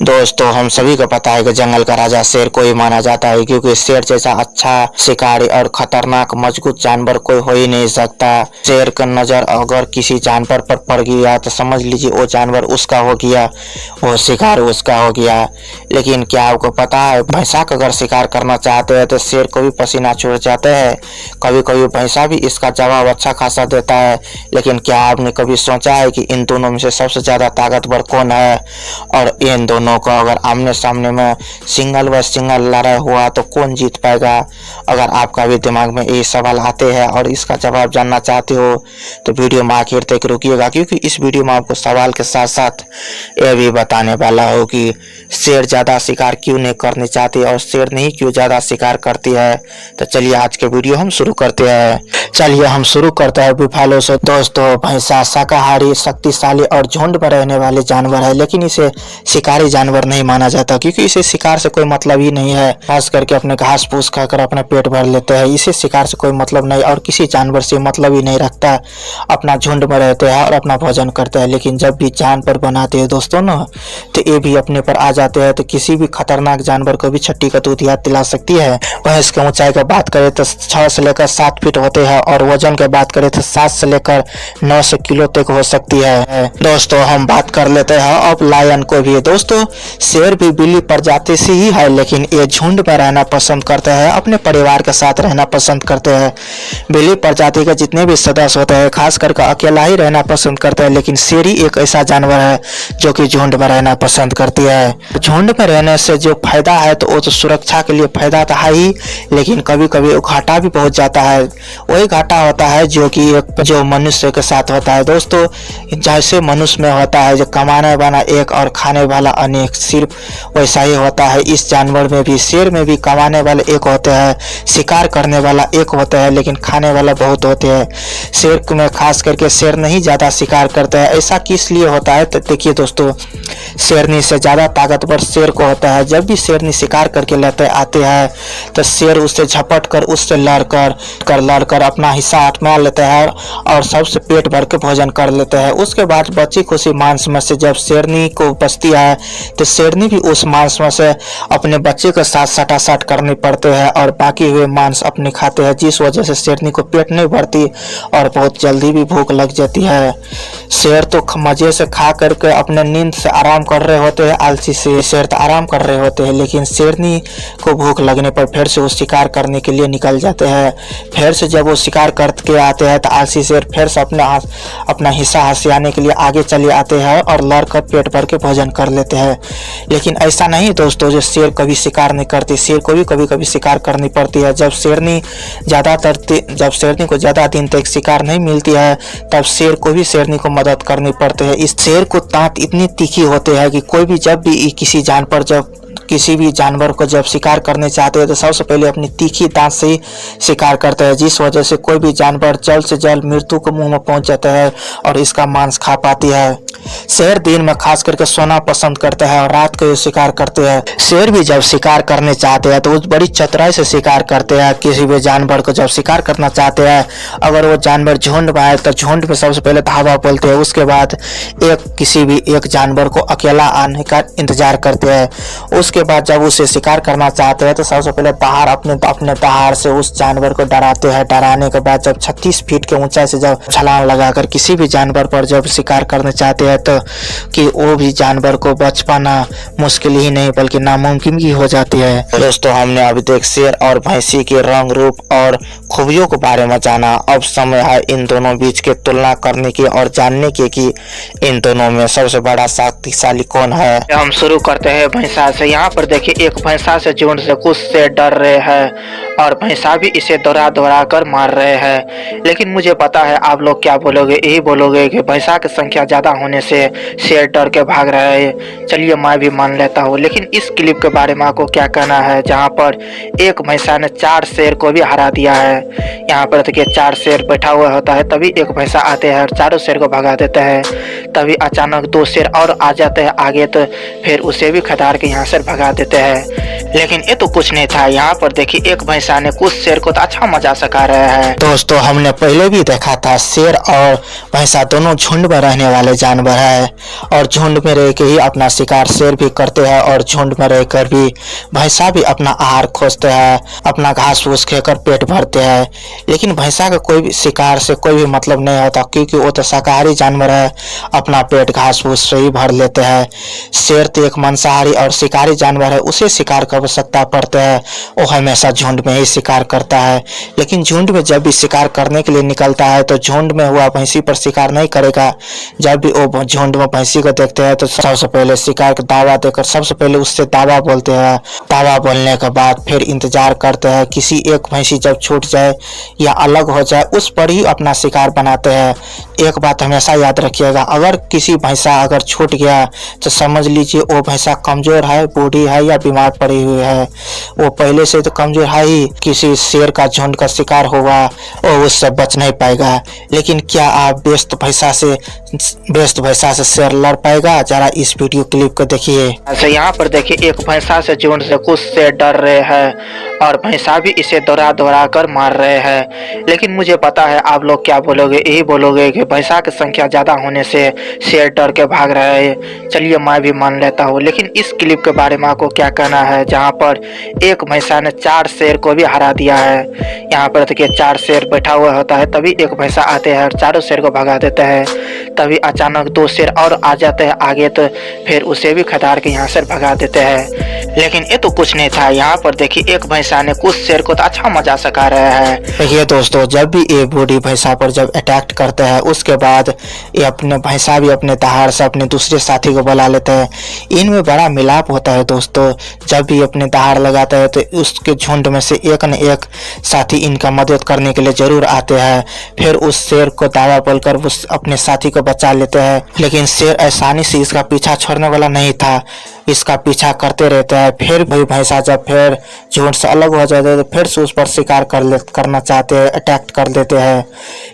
दोस्तों, हम सभी को पता है कि जंगल का राजा शेर को ही माना जाता है, क्योंकि शेर जैसा अच्छा शिकारी और खतरनाक मजबूत जानवर कोई हो ही नहीं सकता। शेर का नजर अगर किसी जानवर पर पड़ गया तो समझ लीजिए वो जानवर उसका हो गया, वो शिकार उसका हो गया। लेकिन क्या आपको पता है, भैंसा का अगर शिकार करना चाहते हैं तो शेर को भी पसीना छूट जाते हैं। कभी कभी भैंसा भी इसका जवाब अच्छा खासा देता है। लेकिन क्या आपने कभी सोचा है कि इन दोनों में से सबसे ज्यादा ताकतवर कौन है, और इन दोनों को अगर आमने सामने में सिंगल व सिंगल लड़ाई हुआ तो कौन जीत पाएगा? अगर आपका भी दिमाग में ये सवाल आते हैं और इसका जवाब जानना चाहते हो तो वीडियो में आखिर तक रुकिएगा, क्योंकि इस वीडियो में आपको सवाल के साथ साथ यह भी बताने वाला हो कि शेर ज्यादा शिकार क्यों नहीं करनी चाहती और शेर नहीं क्यों ज्यादा शिकार करती है। तो चलिए आज के वीडियो हम शुरू करते हैं। चलिए हम शुरू करते हैं बुफालो से। दोस्तों, भैंसा शाकाहारी, शक्तिशाली और झुंड में रहने वाले जानवर है, लेकिन इसे शिकारी जानवर नहीं माना जाता, क्योंकि इसे शिकार से कोई मतलब ही नहीं है। खास करके अपने घास फूस खाकर अपना पेट भर लेते हैं। इसे शिकार से कोई मतलब नहीं और किसी जानवर से मतलब ही नहीं रखता। अपना झुंड में रहते हैं और अपना भोजन करते हैं, लेकिन जब भी जानवर बनाते हैं दोस्तों ना, तो ये भी अपने पर आ जाते हैं, तो किसी भी खतरनाक जानवर को भी छट्टी का दूध याद दिला सकती है। भैंस की ऊंचाई की बात करें तो 6 से लेकर 7 फीट होते हैं, और वजन की बात करें तो 7 से लेकर 900 किलो तक हो सकती है। दोस्तों, हम बात कर लेते हैं अब लायन को भी। दोस्तों, शेर भी बिल्ली प्रजाति से ही है, लेकिन ये झुंड में रहना पसंद करते हैं, अपने परिवार के साथ रहना पसंद करते हैं। बिल्ली प्रजाति के जितने भी सदस्य होते हैं खास करके अकेला ही रहना पसंद करते हैं, लेकिन शेर ही एक ऐसा जानवर है जो कि झुंड में रहना पसंद करती है। झुंड में रहने से जो फायदा है तो वो तो सुरक्षा के लिए फायदा तो है ही, लेकिन कभी कभी घाटा भी पहुंच जाता है। वही घाटा होता है जो कि जो मनुष्य के साथ होता है। दोस्तों, जैसे मनुष्य में होता है जो कमाने वाला एक और खाने वाला अनेक, सिर्फ वैसा ही होता है इस जानवर में भी। शेर में भी कमाने वाले एक होते हैं, शिकार करने वाला एक होता है, लेकिन खाने वाला बहुत होते हैं। शेर में खास करके शेर नहीं ज्यादा शिकार करते हैं। ऐसा किस लिए होता है तो देखिए दोस्तों, शेरनी से ज्यादा ताकतवर शेर को होता है। जब भी शेरनी शिकार करके लेते आते हैं तो शेर उससे झपट कर उससे लड़कर अपना हिस्सा हटमा लेते हैं और सबसे पेट भर के भोजन कर लेते हैं। उसके बाद बची खुशी मांस में से जब शेरनी को बचती है तो शेरनी भी उस मांस में से अपने बच्चे के साथ सटासट करने पड़ते हैं और बाकी हुए मांस अपने खाते हैं, जिस वजह से शेरनी को पेट नहीं भरती और बहुत जल्दी भी भूख लग जाती है। शेर तो मजे से खा करके अपने नींद से आराम कर रहे होते हैं, आलसी से शेर तो आराम कर रहे होते हैं, लेकिन शेरनी को भूख लगने पर फिर से वो शिकार करने के लिए निकल जाते हैं। फिर से जब वो शिकार करके आते हैं तो आलसी शेर फिर से अपना हिस्सा हसियाने के लिए आगे चले आते हैं और लड़कर पेट भर के भोजन कर लेते हैं। लेकिन ऐसा नहीं दोस्तों, जो शेर कभी शिकार नहीं करती, शेर को भी कभी कभी शिकार करनी पड़ती है। जब शेरनी को ज्यादा दिन तक शिकार नहीं मिलती है तब शेर को भी शेरनी को मदद करनी पड़ती है। इस शेर को दांत इतनी तीखी होते हैं कि कोई भी जब भी किसी भी जानवर को जब शिकार करने चाहते हैं तो सबसे पहले अपनी तीखी दांत से ही शिकार करते हैं, जिस वजह से कोई भी जानवर जल्द से जल्द मृत्यु के मुंह में पहुंच जाता है और इसका मांस खा पाती है। शेर दिन में खास करके सोना पसंद करते हैं और रात को शिकार करते हैं। शेर भी जब शिकार करने चाहते हैं तो वो बड़ी चतुराई से शिकार करते हैं। किसी भी जानवर को जब शिकार करना चाहते हैं, अगर वो जानवर झुंड में आए तो झुंड में सबसे पहले धावा बोलते हैं, उसके बाद किसी भी एक जानवर को अकेला आने का इंतजार करते हैं। उसके बाद जब उसे शिकार करना चाहते हैं तो सबसे पहले अपने दहाड़ से उस जानवर को डराते हैं। डराने के बाद जब 36 फीट के ऊंचाई से जब छलांग लगाकर किसी भी जानवर पर जब शिकार करने चाहते हैं तो कि वो भी जानवर को बच पाना मुश्किल ही नहीं बल्कि नामुमकिन ही हो जाती है। दोस्तों, हमने अभी तक शेर और भैंसी के रंग रूप और खूबियों के बारे में जाना। अब समय है इन दोनों बीच के तुलना करने की और जानने की कि इन दोनों में सबसे बड़ा शक्तिशाली कौन है। हम शुरू करते हैं भैंसा से। यहाँ पर देखिए, एक भैंसा से झुंड से कुछ से डर रहे हैं और भैंसा भी इसे दौड़ा कर मार रहे हैं। लेकिन मुझे पता है आप लोग क्या बोलोगे, यही बोलोगे कि भैंसा की संख्या ज्यादा होने से शेर डर के भाग रहे हैं। चलिए मैं भी मान लेता हूँ, लेकिन इस क्लिप के बारे में आपको क्या कहना है, जहाँ पर एक भैंसा ने 4 शेर को भी हरा दिया है। यहाँ पर देखिए 4 शेर बैठा हुआ होता है, तभी एक भैंसा आते हैं और चारों शेर को भगा देते हैं। तभी अचानक 2 शेर और आ जाते हैं आगे, तो फिर उसे भी खदार के यहाँ से भगा देते हैं। लेकिन ये तो कुछ नहीं था। यहाँ पर देखिए एक भैंसा ने कुछ शेर को तो अच्छा मजा सिखा रहे हैं। दोस्तों हमने पहले भी देखा था शेर और भैंसा दोनों झुंड में रहने वाले जानवर है और झुंड में रह के ही अपना शिकार शेर भी करते हैं और झुंड में रहकर भी भैंसा भी अपना आहार खोजते हैं, अपना घास फूस खाकर पेट भरते हैं। लेकिन भैंसा का कोई भी शिकार से कोई भी मतलब नहीं होता क्योंकि वो तो शाकाहारी जानवर है, अपना पेट घास फूस से ही भर लेते हैं। शेर तो एक मांसाहारी और शिकारी जानवर है, उसे शिकार की आवश्यकता पड़ते है, वो हमेशा झुंड में ही शिकार करता है। लेकिन झुंड में जब भी शिकार करने के लिए निकलता है तो झुंड में हुआ भैंसी पर शिकार नहीं करेगा। जब भी वो झुंड में भैंसी को देखते हैं तो सबसे पहले शिकार का दावा देकर सबसे पहले उससे दावा बोलते हैं। दावा बोलने के बाद फिर इंतजार करते हैं किसी एक भैंसी जब छूट जाए या अलग हो जाए उस पर ही अपना शिकार बनाते हैं। एक बात हमेशा याद रखिएगा, अगर किसी भैंसा अगर छूट गया तो समझ लीजिए वो भैंसा कमजोर है, बूढ़ी है या बीमार पड़ी हुई है। वो पहले से तो कमजोर है ही, किसी शेर का झुंड का शिकार होगा और उससे बच नहीं पाएगा। लेकिन क्या आप व्यस्त भैंसा से शेर लड़ पाएगा? जरा इस वीडियो क्लिप को देखिए। अच्छा यहाँ पर देखिए एक भैंसा से झुंड से कुछ शेर डर रहे हैं और भैंसा भी इसे दौड़ा दौड़ा कर मार रहे हैं। लेकिन मुझे पता है आप लोग क्या बोलोगे, यही बोलोगे कि भैंसा की संख्या ज्यादा होने से शेर डर के भाग रहे हैं। चलिए मैं भी मान लेता हूँ, लेकिन इस क्लिप के बारे में आपको क्या कहना है जहाँ पर एक भैंसा ने 4 शेर को भी हरा दिया है। यहाँ पर देखिए 4 शेर बैठा हुआ होता है, तभी एक भैंसा आते हैं और चारों शेर को भगा देते हैं। तभी अचानक 2 शेर और आ जाते हैं आगे, तो फिर उसे भी खदार के यहाँ से भगा देते हैं। लेकिन ये तो कुछ नहीं था। यहाँ पर देखिए एक भैंसा ने कुछ शेर को तो अच्छा मजा सिखा रहे हैं। देखिए दोस्तों जब भी ये बूढ़ी भैंसा पर जब अटैक करते हैं उसके बाद ये अपने भैंसा भी अपने दहाड़ से अपने दूसरे साथी को बुला लेते हैं। इनमें बड़ा मिलाप होता है दोस्तों। जब भी अपने दहाड़ लगाता है तो उसके झुंड में से एक न एक साथी इनका मदद करने के लिए जरूर आते हैं। फिर उस शेर को दावा बोलकर उस अपने साथी को बचा लेते हैं। लेकिन शेर आसानी से इसका पीछा छोड़ने वाला नहीं था, इसका पीछा करते रहते हैं। फिर भी भैंसा जब फिर झुंड से अलग हो जाते हैं तो फिर से उस पर शिकार करना चाहते हैं, अटैक कर देते हैं।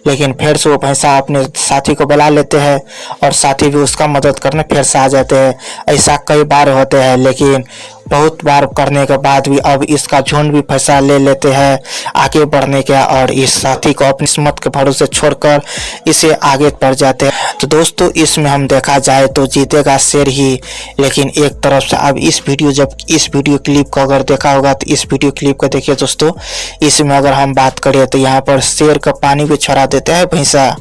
लेकिन फिर से वो भैंसा अपने साथी को बुला लेते हैं और साथी भी उसका मदद करने फिर से आ जाते हैं। ऐसा कई बार होते हैं, लेकिन बहुत बार करने के बाद भी अब इसका झुंड भी फैसला ले लेते हैं आगे बढ़ने का और इस साथी को अपनी किस्मत के भरोसे छोड़कर इसे आगे बढ़ जाते हैं। तो दोस्तों इसमें हम देखा जाए तो जीतेगा शेर ही। लेकिन एक तरफ से अब इस वीडियो क्लिप को अगर देखा होगा तो इस वीडियो क्लिप को देखिए दोस्तों। इसमें अगर हम बात करें तो यहाँ पर शेर का पानी भी छोड़ा देते हैं भैंसा,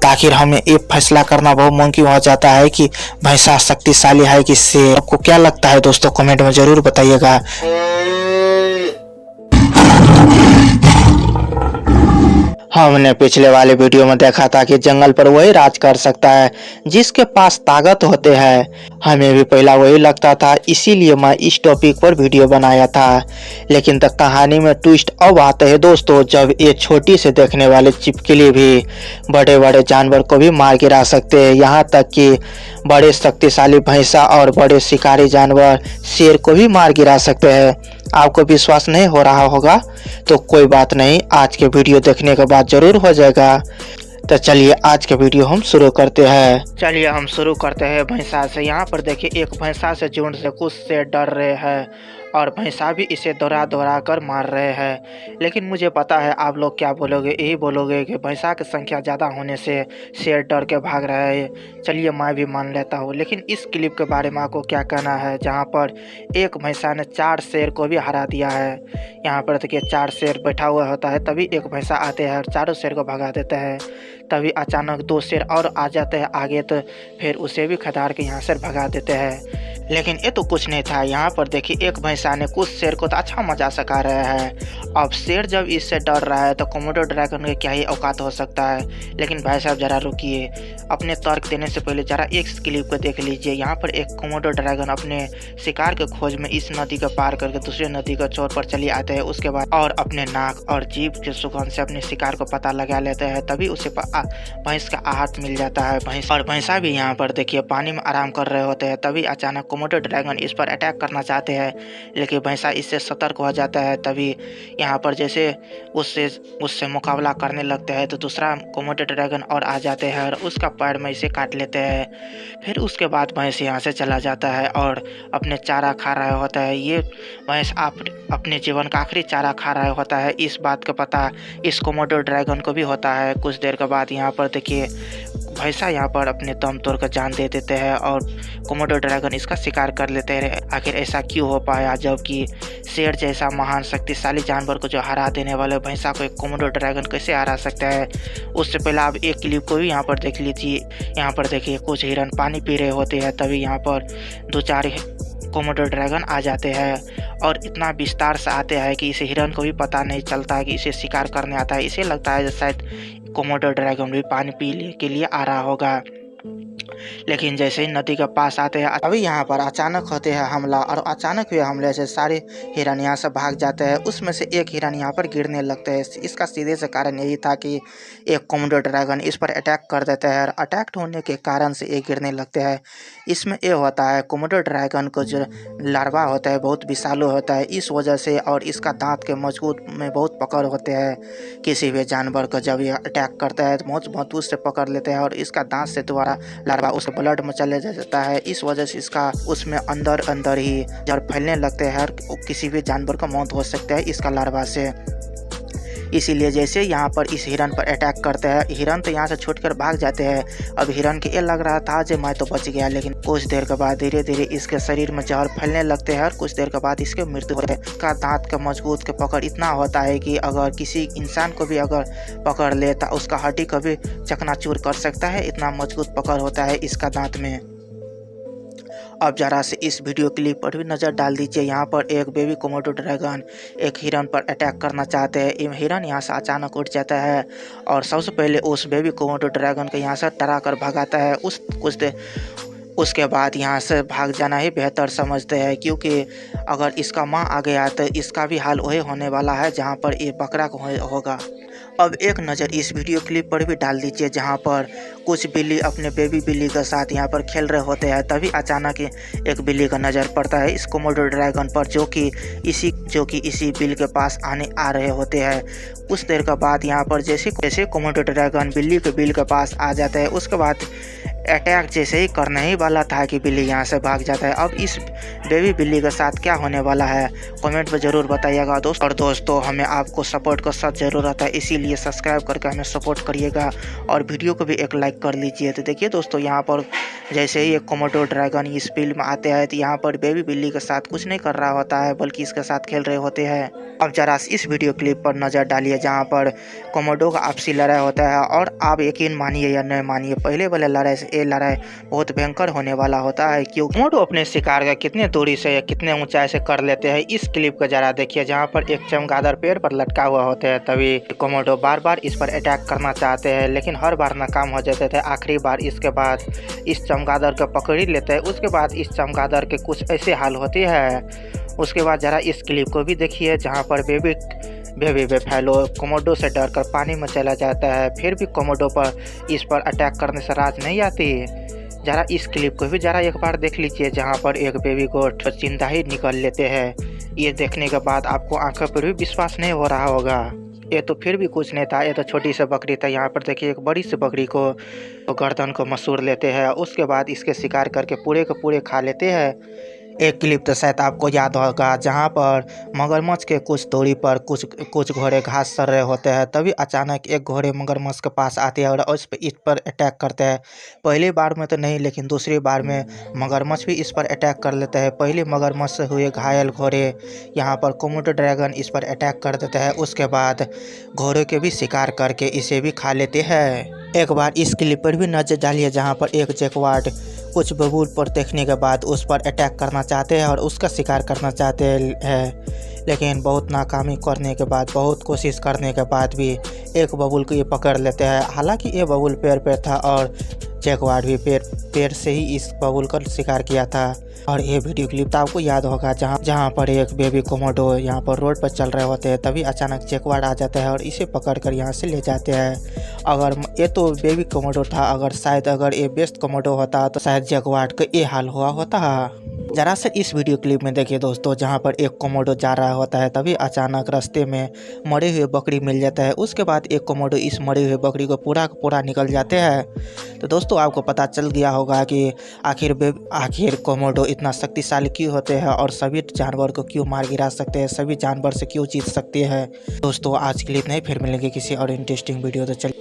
ताकि हमें ये फैसला करना बहुत मुमकिन हो जाता है कि भैंसा शक्तिशाली है कि शेर। आपको क्या लगता है दोस्तों कमेंट में जरूर बताइएगा। हमने पिछले वाले वीडियो में देखा था कि जंगल पर वही राज कर सकता है जिसके पास ताकत होते हैं। हमें भी पहला वही लगता था, इसीलिए मैं इस टॉपिक पर वीडियो बनाया था। लेकिन तक कहानी में ट्विस्ट अब आते हैं दोस्तों, जब ये छोटी से देखने वाले छिपकली भी बड़े बड़े जानवर को भी मार गिरा सकते हैं। यहाँ तक कि बड़े शक्तिशाली भैंसा और बड़े शिकारी जानवर शेर को भी मार गिरा सकते हैं। आपको विश्वास नहीं हो रहा होगा तो कोई बात नहीं, आज के वीडियो देखने के बाद जरूर हो जाएगा। तो चलिए आज के वीडियो हम शुरू करते हैं भैंसा से। यहाँ पर देखिए एक भैंसा से झुंड से कुछ शेर डर रहे हैं और भैंसा भी इसे दौड़ा दौड़ा कर मार रहे हैं। लेकिन मुझे पता है आप लोग क्या बोलोगे, यही बोलोगे कि भैंसा की संख्या ज़्यादा होने से शेर डर के भाग रहे हैं। चलिए मैं भी मान लेता हूँ। लेकिन इस क्लिप के बारे में आपको क्या कहना है जहाँ पर एक भैंसा ने 4 शेर को भी हरा दिया है। यहाँ पर देखिए 4 शेर बैठा हुआ होता है, तभी एक भैंसा आते हैं और चारों शेर को भगा देते हैं। तभी अचानक 2 शेर और आ जाते हैं आगे, तो फिर उसे भी खदार के यहाँ से भगा देते हैं। लेकिन ये तो कुछ नहीं था। यहाँ पर देखिए एक भैंसा ने कुछ शेर को तो अच्छा मजा सिखा रहे हैं। अब शेर जब इससे डर रहा है तो कोमोडो ड्रैगन के क्या ही औकात हो सकता है। लेकिन भाई साहब जरा रुकिए, अपने तर्क देने से पहले जरा एक क्लिप को देख लीजिए। यहाँ पर एक कोमोडो ड्रैगन अपने शिकार के खोज में इस नदी को पार करके दूसरे नदी के छोर पर चली आते हैं। उसके बाद और अपने नाक और जीभ के सुगंध से अपने शिकार को पता लगा लेते हैं। तभी उसे भैंस का आहार मिल जाता है। भैंसा भी यहाँ पर देखिए पानी में आराम कर रहे होते हैं। तभी अचानक कोमोडो ड्रैगन इस पर अटैक करना चाहते हैं, लेकिन भैंसा इससे सतर्क हो जाता है। तभी यहाँ पर जैसे उससे मुकाबला करने लगते हैं तो दूसरा कोमोडो ड्रैगन और आ जाते हैं और उसका पैर में इसे काट लेते हैं। फिर उसके बाद भैंस यहाँ से चला जाता है और अपने चारा खा रहा होता है। ये भैंस अपने जीवन का आखिरी चारा खा रहा होता है। इस बात का पता इस कोमोडो ड्रैगन को भी होता है। कुछ देर के बाद यहाँ पर देखिए भैंसा यहाँ पर अपने दम तोड़ कर जान दे देते हैं और कोमोडो ड्रैगन इसका शिकार कर लेते हैं। आखिर ऐसा क्यों हो पाया, जबकि शेर जैसा महान शक्तिशाली जानवर को जो हरा देने वाले भैंसा को एक कोमोडो ड्रैगन कैसे हरा सकता है। उससे पहले आप एक क्लिप को भी यहाँ पर देख लीजिए। यहाँ पर देखिए कुछ हिरन पानी पी रहे होते हैं, तभी यहाँ पर 2-4 कोमोडो ड्रैगन आ जाते हैं और इतना विस्तार से आते हैं कि इसे हिरन को भी पता नहीं चलता है कि इसे शिकार करने आता है। इसे लगता है शायद कोमोडो ड्रैगन भी पानी पीने के लिए आ रहा होगा। लेकिन जैसे ही नदी के पास आते हैं अभी यहाँ पर अचानक होते हैं हमला, और अचानक हुए हमले से सारे हिरन यहाँ से भाग जाते हैं। उसमें से एक हिरन यहाँ पर गिरने लगते हैं। इसका सीधे से कारण यही था कि एक कोमोडो ड्रैगन इस पर अटैक कर देते हैं और अटैक होने के कारण से ये गिरने लगते हैं। इसमें ये होता है कोमोडो ड्रैगन को जो लार्वा होता है बहुत विषालु होता है, इस वजह से और इसका दांत के मजबूत में बहुत पकड़ होते हैं। किसी भी जानवर को जब ये अटैक करता है तो बहुत मजबूत से पकड़ लेते हैं और इसका दांत से द्वारा लार्वा उसके ब्लड में चले जाता है। इस वजह से इसका उसमें अंदर ही जड़ फैलने लगते हैं और किसी भी जानवर का मौत हो सकता है इसका लार्वा से। इसीलिए जैसे यहाँ पर इस हिरन पर अटैक करते हैं, हिरन तो यहाँ से छूटकर भाग जाते हैं। अब हिरन के ये लग रहा था जो मैं तो बच गया, लेकिन कुछ देर के बाद धीरे धीरे इसके शरीर में जहर फैलने लगते हैं और कुछ देर के बाद इसके मृत्यु होती है। इसका दांत का मजबूत के पकड़ इतना होता है कि अगर किसी इंसान को भी अगर पकड़ ले तो उसका हड्डी को भी चकनाचूर कर सकता है, इतना मजबूत पकड़ होता है इसका दांत में। अब जरा से इस वीडियो क्लिप पर भी नज़र डाल दीजिए। यहाँ पर एक बेबी कोमोडो ड्रैगन एक हिरन पर अटैक करना चाहते हैं। हिरन यहाँ से अचानक उठ जाता है और सबसे पहले उस बेबी कोमोडो ड्रैगन को यहाँ से डरा कर भगाता है। उसके बाद यहाँ से भाग जाना ही बेहतर समझते हैं, क्योंकि अगर इसका माँ आ गया तो इसका भी हाल वही होने वाला है जहाँ पर ये बकरा को होगा। अब एक नज़र इस वीडियो क्लिप पर भी डाल दीजिए जहाँ पर कुछ बिल्ली अपने बेबी बिल्ली के साथ यहाँ पर खेल रहे होते हैं। तभी अचानक एक बिल्ली का नज़र पड़ता है इस कोमोडो ड्रैगन पर, जो कि इसी बिल के पास आ रहे होते हैं। कुछ देर के बाद यहाँ पर जैसे कोमोडो ड्रैगन बिल्ली के बिल के पास आ जाता है, उसके बाद अटैक जैसे ही करने ही वाला था कि बिल्ली यहाँ से भाग जाता है। अब इस बेबी बिल्ली के साथ क्या होने वाला है कमेंट में ज़रूर बताइएगा दोस्त। और दोस्तों हमें आपको सपोर्ट का सख्त ज़रूरत है, इसीलिए सब्सक्राइब करके हमें सपोर्ट करिएगा और वीडियो को भी एक लाइक कर लीजिए। तो देखिए दोस्तों यहाँ पर जैसे ही एक कोमोडो ड्रैगन इस फील्ड में आते हैं तो यहाँ पर बेबी बिल्ली के साथ कुछ नहीं कर रहा होता है, बल्कि इसके साथ खेल रहे होते हैं। अब जरा इस वीडियो क्लिप पर नज़र डालिए जहाँ पर कोमोडो का आपसी लड़ाई होता है, और आप यकीन मानिए या नहीं मानिए पहले वाले लड़ाई से ये लड़ाई बहुत भयंकर होने वाला होता है, क्योंकि कोमोडो अपने शिकार का कितने दूरी से या कितने ऊंचाई से कर लेते हैं। इस क्लिप को जरा देखिए जहाँ पर एक चमगादड़ पेड़ पर लटका हुआ होता है। तभी कोमोडो बार बार इस पर अटैक करना चाहते हैं, लेकिन हर बार नाकाम हो जाते थे। आखिरी बार इसके बाद इस चमगादड़ को पकड़ ही लेते हैं। उसके बाद इस चमगादड़ के कुछ ऐसे हाल होती है। उसके बाद जरा इस क्लिप को भी देखिए जहाँ पर बेबी बेफेलो कोमोडो से डरकर पानी में चला जाता है, फिर भी कोमोडो पर इस पर अटैक करने से राज नहीं आती। जरा इस क्लिप को भी जरा एक बार देख लीजिए जहाँ पर एक बेबी गोट जिंदा ही निकल लेते हैं। ये देखने के बाद आपको आंखों पर भी विश्वास नहीं हो रहा होगा। ये तो फिर भी कुछ नहीं था, ये तो छोटी सी बकरी था। यहाँ पर देखिए एक बड़ी सी बकरी को गर्दन को मसूर लेते हैं, उसके बाद इसके शिकार करके पूरे के पूरे खा लेते हैं। एक क्लिप तो शायद आपको याद होगा जहाँ पर मगरमच्छ के कुछ दूरी पर कुछ घोड़े घास चर रहे होते हैं। तभी अचानक एक घोड़े मगरमच्छ के पास आते हैं और इस पर अटैक करते हैं। पहली बार में तो नहीं, लेकिन दूसरी बार में मगरमच्छ भी इस पर अटैक कर लेते हैं। पहले मगरमच्छ से हुए घायल घोड़े यहाँ पर कोमोडो ड्रैगन इस पर अटैक कर देते हैं। उसके बाद घोड़े के भी शिकार करके इसे भी खा लेते हैं। एक बार इस क्लिप पर भी नजर डालिए जहाँ पर एक जैकवार्ड कुछ बबूल पर देखने के बाद उस पर अटैक करना चाहते हैं और उसका शिकार करना चाहते हैं, लेकिन बहुत नाकामी करने के बाद, बहुत कोशिश करने के बाद भी एक बबूल को ये पकड़ लेते हैं। हालांकि ये बबूल पेड़ पे था और जैकवार्ड भी पेड़ से ही इस बबूल का शिकार किया था। और ये वीडियो क्लिप तो आपको याद होगा जहाँ पर एक बेबी कोमोडो यहाँ पर रोड पर चल रहे होते हैं। तभी अचानक जैकवार्ड आ जाता है और इसे पकड़कर यहाँ से ले जाते हैं। अगर ये तो बेबी कोमोडो था, अगर ये बेस्ट कोमोडो होता तो शायद जैकवार्ड का ये हाल हुआ होता। जरा से इस वीडियो क्लिप में देखिए दोस्तों, जहां पर एक कोमोडो जा रहा होता है, तभी अचानक रास्ते में मरे हुए बकरी मिल जाता है। उसके बाद एक कोमोडो इस मरे हुए बकरी को पूरा का पूरा निकल जाते हैं। तो दोस्तों आपको पता चल गया होगा कि आखिर कोमोडो इतना शक्तिशाली क्यों होते हैं और सभी जानवर को क्यों मार गिरा सकते हैं, सभी जानवर से क्यों जीत सकते हैं। दोस्तों आज के लिए इतना ही, फिर मिलेंगे किसी और इंटरेस्टिंग वीडियो। तो चलिए।